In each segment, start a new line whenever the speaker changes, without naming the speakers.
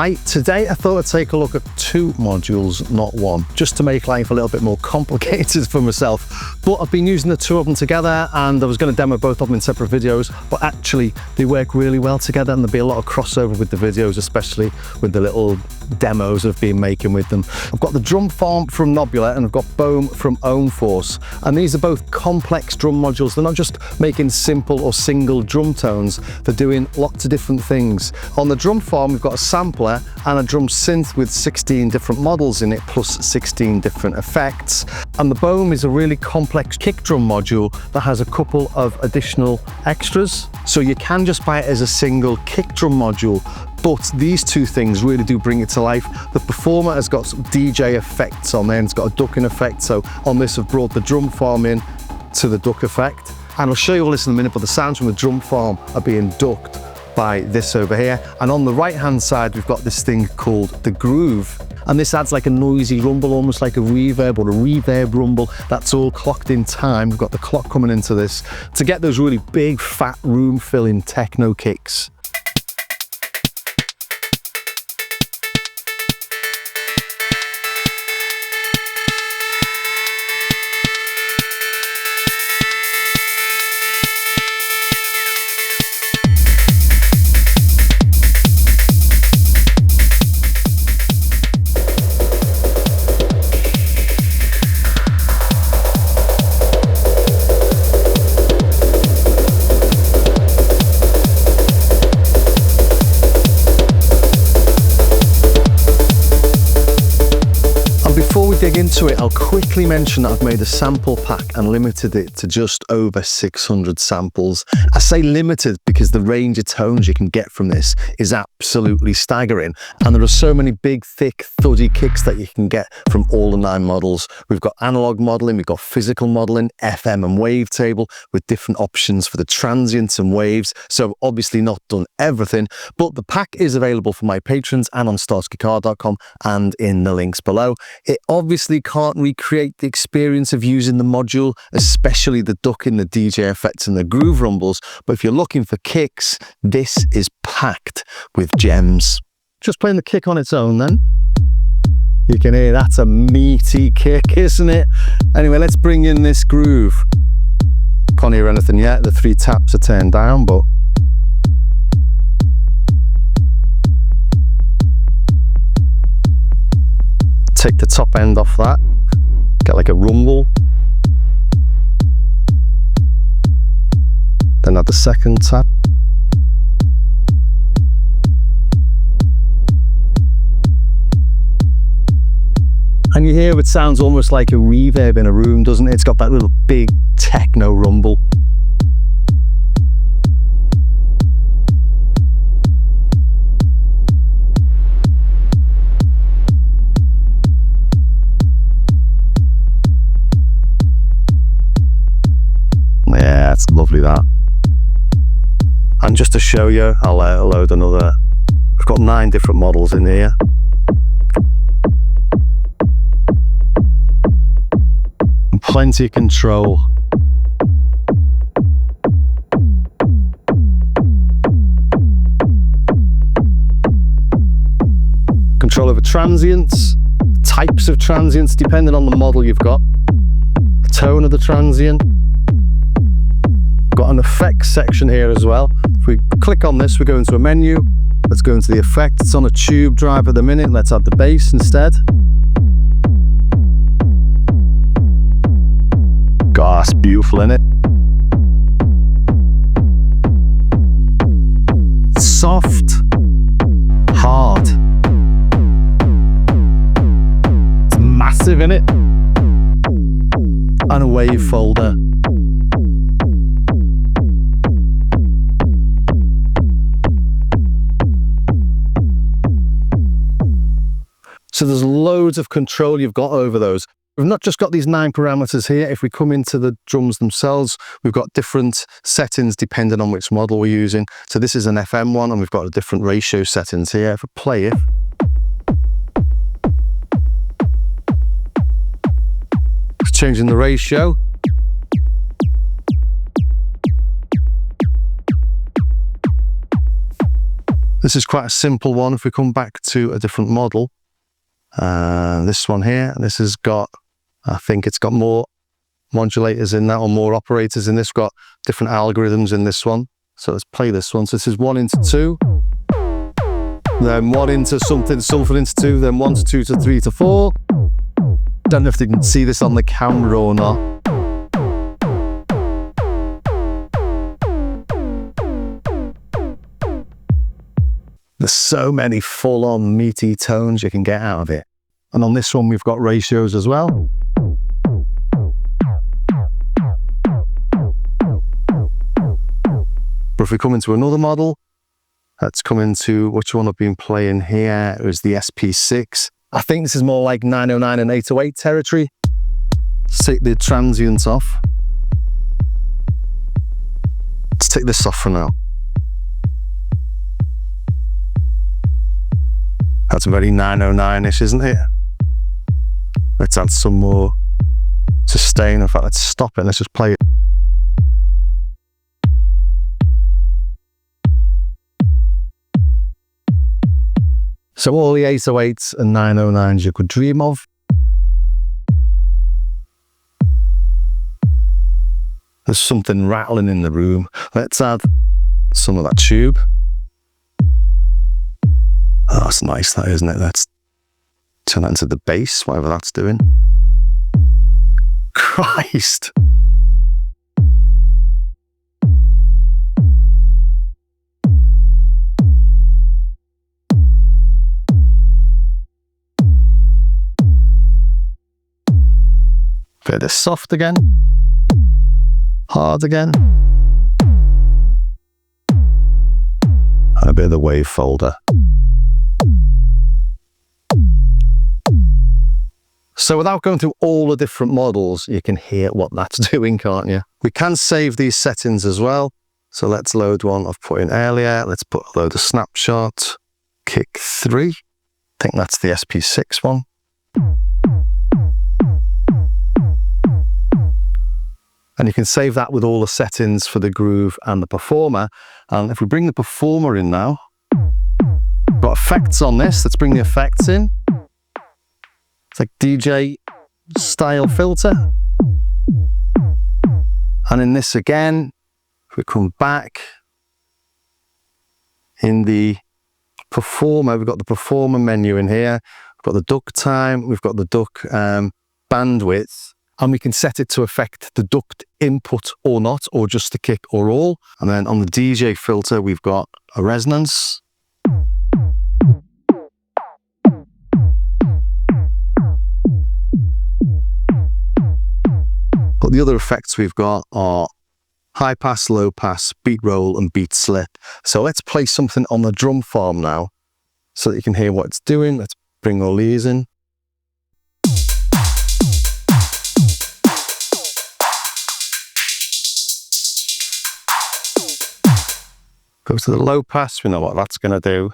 Hi, today I thought I'd take a look at two modules, not one, just to make life a little bit more complicated for myself. But I've been using the two of them together and I was going to demo both of them in separate videos, but actually they work really well together and there'll be a lot of crossover with the videos, especially with the little demos I've been making with them. I've got the Drum Farm from Knobula and I've got Bohm from Ohmforce, and these are both complex drum modules. They're not just making simple or single drum tones, they're doing lots of different things. On the Drum Farm we've got a sampler and a drum synth with 16 different models in it plus 16 different effects, and the Bohm is a really complex kick drum module that has a couple of additional extras, so you can just buy it as a single kick drum module. But these two things really do bring it to life. The Performer has got some DJ effects on there, and it's got a ducking effect. So on this I've brought the Drum Farm in to the duck effect. And I'll show you all this in a minute, but the sounds from the Drum Farm are being ducked by this over here. And on the right hand side we've got this thing called the Groove. And this adds like a noisy rumble, almost like a reverb or a reverb rumble. That's all clocked in time. We've got the clock coming into this to get those really big, fat, room-filling techno kicks. Before we dig into it, I'll quickly mention that I've made a sample pack and limited it to just over 600 samples. I say limited because the range of tones you can get from this is absolutely staggering. And there are so many big, thick, thuddy kicks that you can get from all the 9 models. We've got analog modeling, we've got physical modeling, FM and wavetable with different options for the transients and waves. So obviously not done everything, but the pack is available for my patrons and on starskycarr.com and in the links below. It obviously can't recreate the experience of using the module, especially the ducking, the DJ effects and the groove rumbles, but if you're looking for kicks, this is packed with gems. Just playing the kick on its own then. You can hear that's a meaty kick, isn't it? Anyway, let's bring in this groove. Can't hear anything yet, the 3 taps are turned down, but take the top end off that, get like a rumble, then add the second tap, and you hear it sounds almost like a reverb in a room, doesn't it? It's got that little big techno rumble. Yeah, it's lovely that. And just to show you, I'll load another. We've got 9 different models in here. And plenty of control. Control over transients, types of transients depending on the model you've got, the tone of the transient. Got an effects section here as well. If we click on this, we go into a menu. Let's go into the effect. It's on a tube drive at the minute. Let's add the bass instead. God, that's beautiful, isn't it? Soft, hard. It's massive, isn't it? And a wavefolder. So there's loads of control you've got over those. We've not just got these 9 parameters here. If we come into the drums themselves, we've got different settings depending on which model we're using. So this is an FM one and we've got a different ratio settings here. If I play it, it's changing the ratio. This is quite a simple one. If we come back to a different model, this one here, this has got, I think it's got more modulators in that, or more operators in this. We've got different algorithms in this one. So let's play this one. So this is 1 into 2, then 1 into something into 2, then 1 to 2 to 3 to 4. Don't know if they can see this on the camera or not. There's so many full-on meaty tones you can get out of it. And on this one, we've got ratios as well. But if we come into another model, let's come into which one I've been playing here. It was the SP6. I think this is more like 909 and 808 territory. Let's take the transients off. Let's take this off for now. That's very 909-ish, isn't it? Let's add some more sustain. In fact, let's stop it. Let's just play it. So all the 808s and 909s you could dream of. There's something rattling in the room. Let's add some of that tube. Oh, that's nice, that, isn't it? Let's turn that into the bass, whatever that's doing. Christ! Bit of this soft again. Hard again. And a bit of the wavefolder. So without going through all the different models, you can hear what that's doing, can't you? We can save these settings as well. So let's load one I've put in earlier. Let's put a load of snapshot. Kick 3. I think that's the SP6 one. And you can save that with all the settings for the groove and the performer. And if we bring the performer in now, we've got effects on this. Let's bring the effects in. It's like DJ style filter. And in this again, if we come back in the performer, we've got the performer menu in here. We've got the duck time, we've got the duck bandwidth, and we can set it to affect the duct input or not, or just the kick or all. And then on the DJ filter, we've got a resonance. But the other effects we've got are high pass, low pass, beat roll, and beat slip. So let's play something on the drum farm now so that you can hear what it's doing. Let's bring all these in. Go to the low pass, we know what that's going to do.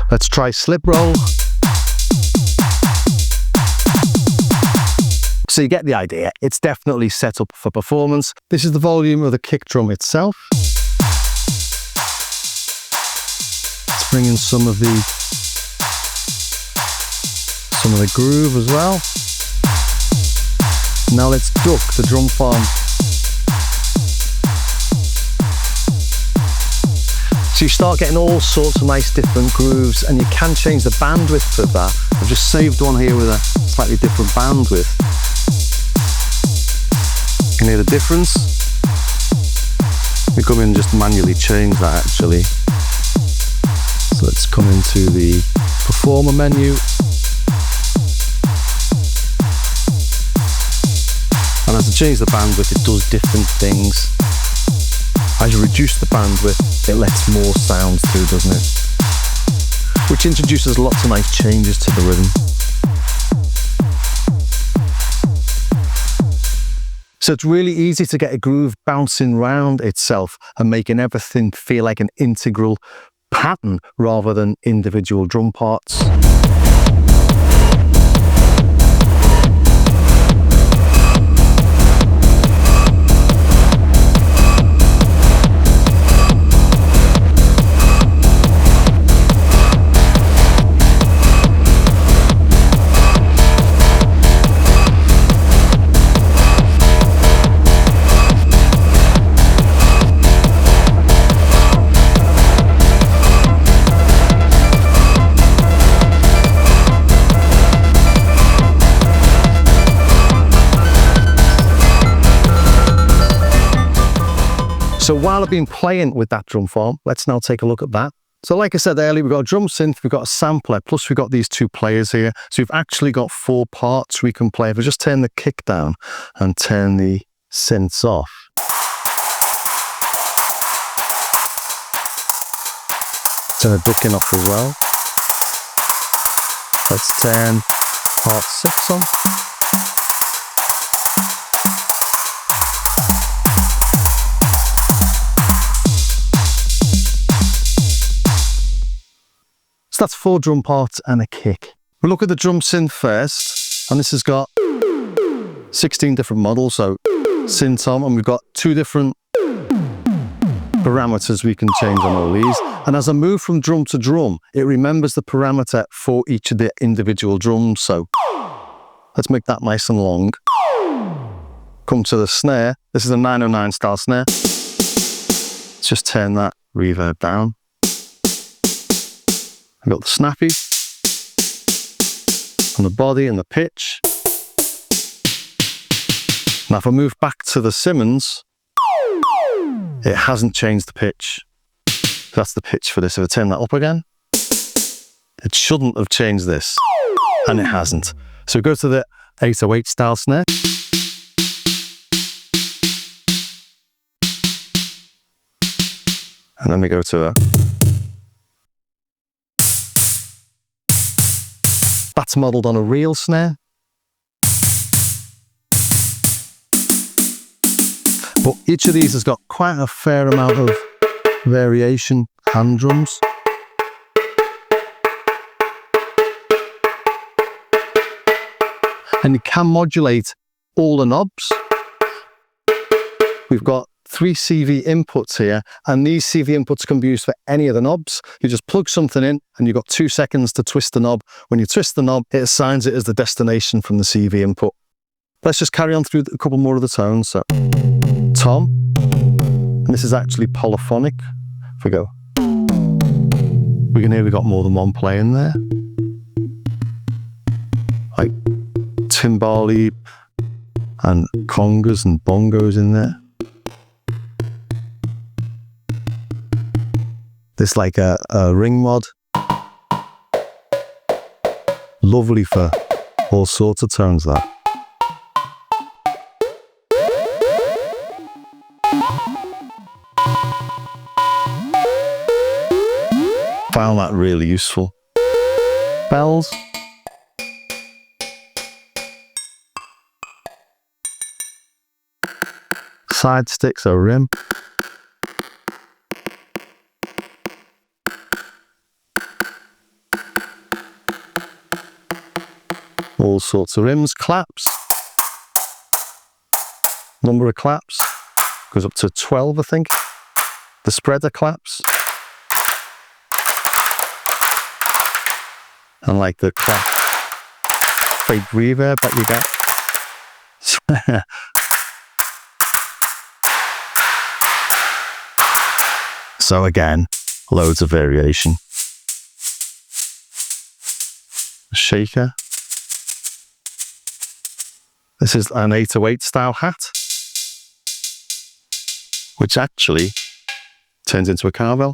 Let's try slip roll. So you get the idea. It's definitely set up for performance. This is the volume of the kick drum itself. Let's bring in some of the groove as well. Now let's duck the drum farm. So you start getting all sorts of nice different grooves, and you can change the bandwidth of that. I've just saved one here with a slightly different bandwidth. You can hear the difference. We come in and just manually change that actually. So let's come into the performer menu. And as I change the bandwidth, it does different things. As you reduce the bandwidth, it lets more sounds through, doesn't it? Which introduces lots of nice changes to the rhythm. So it's really easy to get a groove bouncing around itself and making everything feel like an integral pattern rather than individual drum parts. So while I've been playing with that drum farm, let's now take a look at that. So like I said earlier, we've got a drum synth, we've got a sampler, plus we've got these two players here. So we've actually got 4 parts we can play. If I just turn the kick down and turn the synths off. Turn the ducking off as well. Let's turn part 6 on. So that's 4 drum parts and a kick. We'll look at the drum synth first, and this has got 16 different models, so synth tom, and we've got 2 different parameters we can change on all these. And as I move from drum to drum, it remembers the parameter for each of the individual drums. So let's make that nice and long. Come to the snare. This is a 909 style snare. Let's just turn that reverb down. I've got the snappy and the body and the pitch. Now if I move back to the Simmons, it hasn't changed the pitch. That's the pitch for this. If I turn that up again, it shouldn't have changed this, and it hasn't. So go to the 808 style snare. And then we go to a... That's modelled on a real snare. But each of these has got quite a fair amount of variation, hand drums. And you can modulate all the knobs. We've got 3 CV inputs here, and these CV inputs can be used for any of the knobs. You just plug something in and you've got 2 seconds to twist the knob. When you twist the knob, it assigns it as the destination from the CV input. Let's just carry on through a couple more of the tones. So, tom, and this is actually polyphonic. If we go, we can hear we've got more than one playing there. Like timbali and congas and bongos in there. This like a ring mod. Lovely for all sorts of tones, that. Found that really useful. Bells. Side sticks, a rim. All sorts of rims, claps. Number of claps goes up to 12, I think. The spreader claps. And like the clap fake reverb that you get. So again, loads of variation. Shaker. This is an 808 style hat, which actually turns into a Carr bell.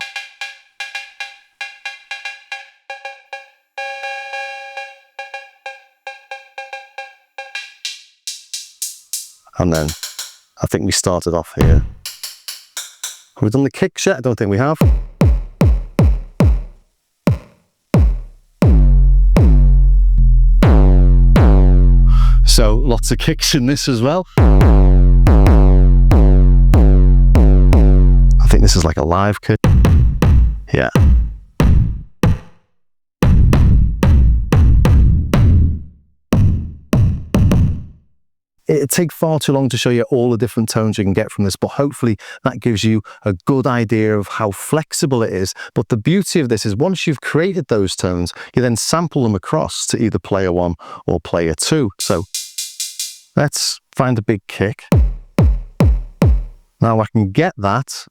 And then I think we started off here. Have we done the kicks yet? I don't think we have. So lots of kicks in this as well. I think this is like a live kick. Yeah. It'd take far too long to show you all the different tones you can get from this, but hopefully that gives you a good idea of how flexible it is. But the beauty of this is once you've created those tones, you then sample them across to either player 1 or player 2. So let's find a big kick. Now I can get that.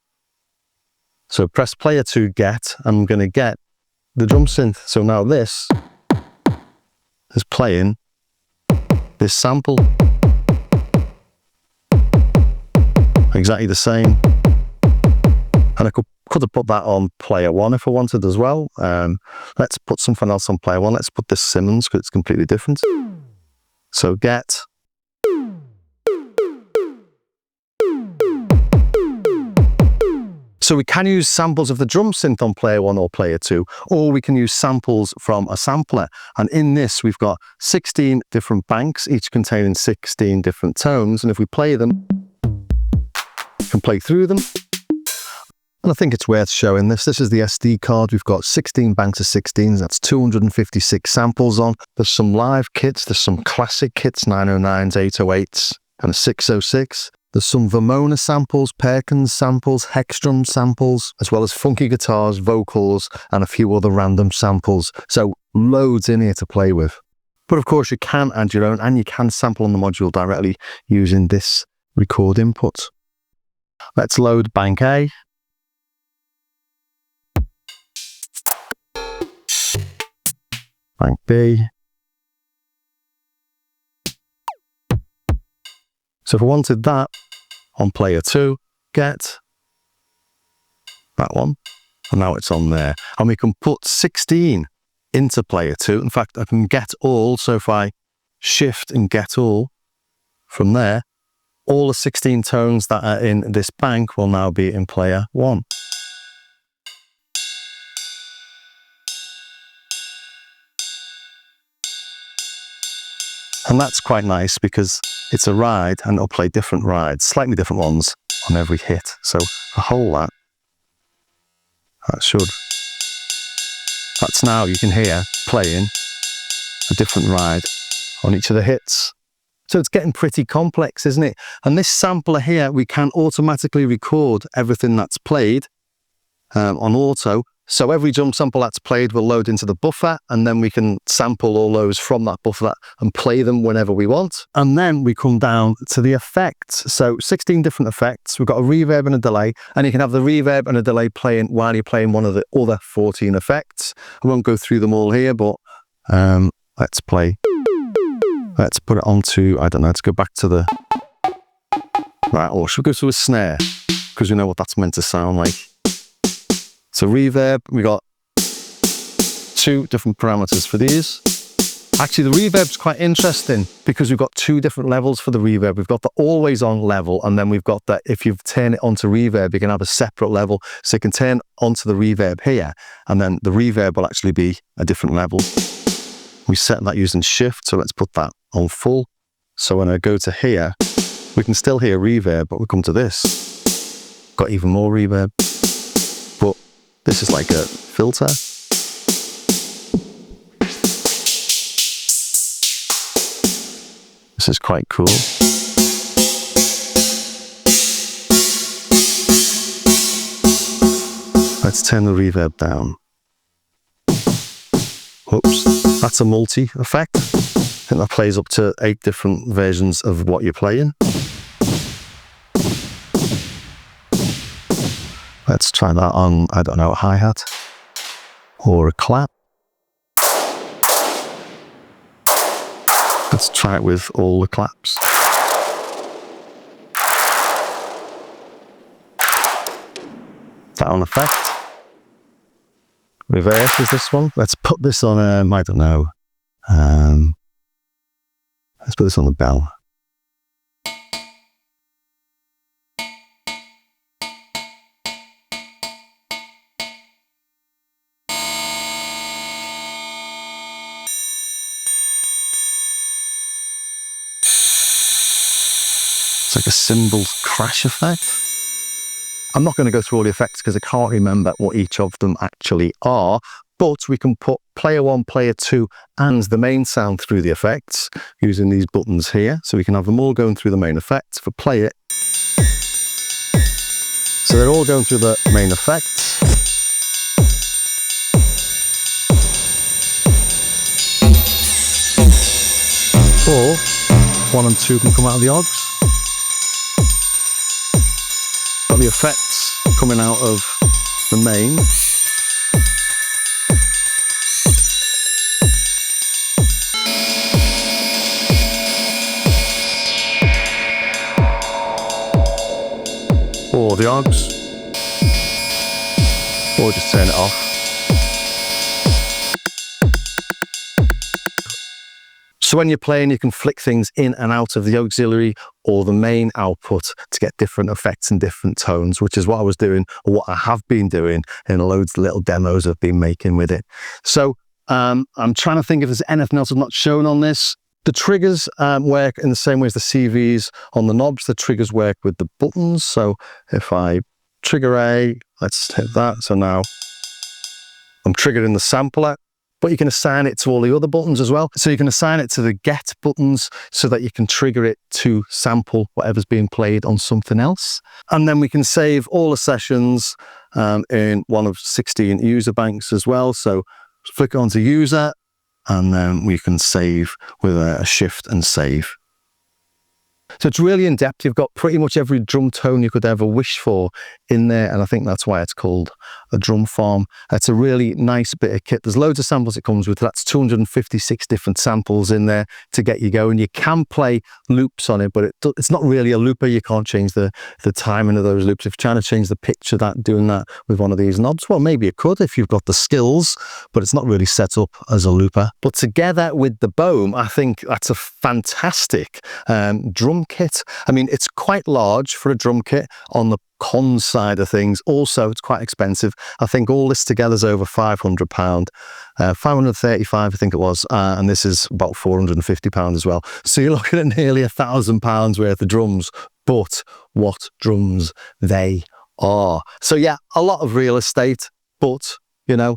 So press player 2 get, and I'm going to get the drum synth. So now this is playing this sample. Exactly the same. And I could have put that on player 1 if I wanted as well. Let's put something else on player 1. Let's put this Simmons because it's completely different. So get. So we can use samples of the drum synth on player 1 or player 2, or we can use samples from a sampler. And in this, we've got 16 different banks, each containing 16 different tones. And if we play them, we can play through them. And I think it's worth showing this. This is the SD card. We've got 16 banks of 16s. That's 256 samples on. There's some live kits. There's some classic kits, 909s, 808s, and a 606. There's some Vermona samples, Perkins samples, Hex drum samples, as well as funky guitars, vocals, and a few other random samples. So loads in here to play with. But of course you can add your own, and you can sample on the module directly using this record input. Let's load bank A. Bank B. So if I wanted that on player 2, get that one, and now it's on there. And we can put 16 into player 2. In fact, I can get all, so if I shift and get all from there, all the 16 tones that are in this bank will now be in player 1. And that's quite nice because it's a ride and it'll play different rides, slightly different ones on every hit. So I hold that. That's now you can hear playing a different ride on each of the hits. So it's getting pretty complex, isn't it? And this sampler here, we can automatically record everything that's played on auto. So every drum sample that's played will load into the buffer, and then we can sample all those from that buffer and play them whenever we want. And then we come down to the effects. So 16 different effects. We've got a reverb and a delay, and you can have the reverb and a delay playing while you're playing one of the other 14 effects. I won't go through them all here, but let's play. Let's put it onto, I don't know, let's go back to the, right, or should we go to a snare? Because we know what that's meant to sound like. So reverb, we got 2 different parameters for these. Actually, the reverb's quite interesting because we've got 2 different levels for the reverb. We've got the always on level, and then we've got that if you turn it onto reverb, you can have a separate level. So you can turn onto the reverb here, and then the reverb will actually be a different level. We set that using shift, so let's put that on full. So when I go to here, we can still hear reverb, but we come to this, got even more reverb. But this is like a filter. This is quite cool. Let's turn the reverb down. Oops, that's a multi effect. I think that plays up to 8 different versions of what you're playing. Let's try that on, I don't know, a hi-hat or a clap. Let's try it with all the claps. Down effect. Reverse is this one. Let's put this on I don't know. Let's put this on the bell. It's like a cymbals crash effect. I'm not going to go through all the effects because I can't remember what each of them actually are, but we can put player 1, player 2 and the main sound through the effects using these buttons here. So we can have them all going through the main effects. For play it, so they're all going through the main effects. Or 1 and 2 can come out of the OGs. Got the effects coming out of the main. Or the OGs. or just turn it off. So when you're playing, you can flick things in and out of the auxiliary or the main output to get different effects and different tones, which is what I was doing, or what I have been doing in loads of little demos I've been making with it. So I'm trying to think if there's anything else I've not shown on this. The triggers work in the same way as the CVs on the knobs. The triggers work with the buttons. So if I trigger A, let's hit that. So now I'm triggering the sampler, but you can assign it to all the other buttons as well. So you can assign it to the get buttons so that you can trigger it to sample whatever's being played on something else. And then we can save all the sessions in one of 16 user banks as well. So flick onto user, and then we can save with a shift and save. So it's really in depth. You've got pretty much every drum tone you could ever wish for in there, and I think that's why it's called a drum farm. It's a really nice bit of kit. There's loads of samples it comes with. That's 256 different samples in there to get you going. You can play loops on it, but it's not really a looper. You can't change the timing of those loops. If you're trying to change the pitch of that, doing that with one of these knobs, well, maybe you could if you've got the skills, but it's not really set up as a looper. But together with the Bohm, I think that's a fantastic drum kit. I mean, it's quite large for a drum kit on the cons side of things. Also, it's quite expensive. I think all this together is over £500, 535 I think it was, and this is about £450 as well. So you're looking at nearly £1,000 worth of drums, but what drums they are. So yeah, a lot of real estate, but you know,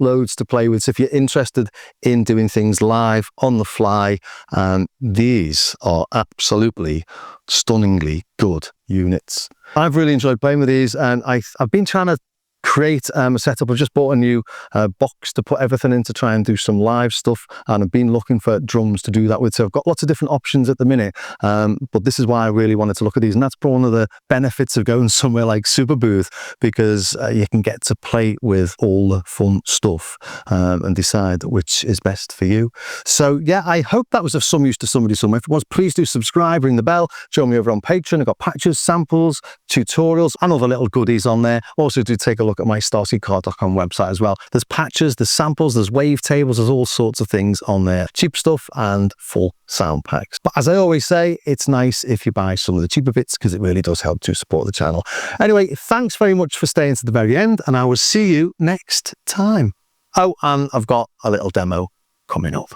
loads to play with. So if you're interested in doing things live on the fly, these are absolutely stunningly good units. I've really enjoyed playing with these, and I've been trying to create a setup. I've just bought a new box to put everything in to try and do some live stuff, and I've been looking for drums to do that with. So I've got lots of different options at the minute, but this is why I really wanted to look at these, and that's one of the benefits of going somewhere like Superbooth, because you can get to play with all the fun stuff and decide which is best for you. So yeah, I hope that was of some use to somebody somewhere. If it was, please do subscribe, ring the bell, join me over on Patreon. I've got patches, samples, tutorials, and other little goodies on there. Also do take a look at my starskycarr.com website as well. There's patches, there's samples, there's wavetables, there's all sorts of things on there. Cheap stuff and full sound packs. But as I always say, it's nice if you buy some of the cheaper bits, because it really does help to support the channel. Anyway, thanks very much for staying to the very end, and I will see you next time. Oh, and I've got a little demo coming up.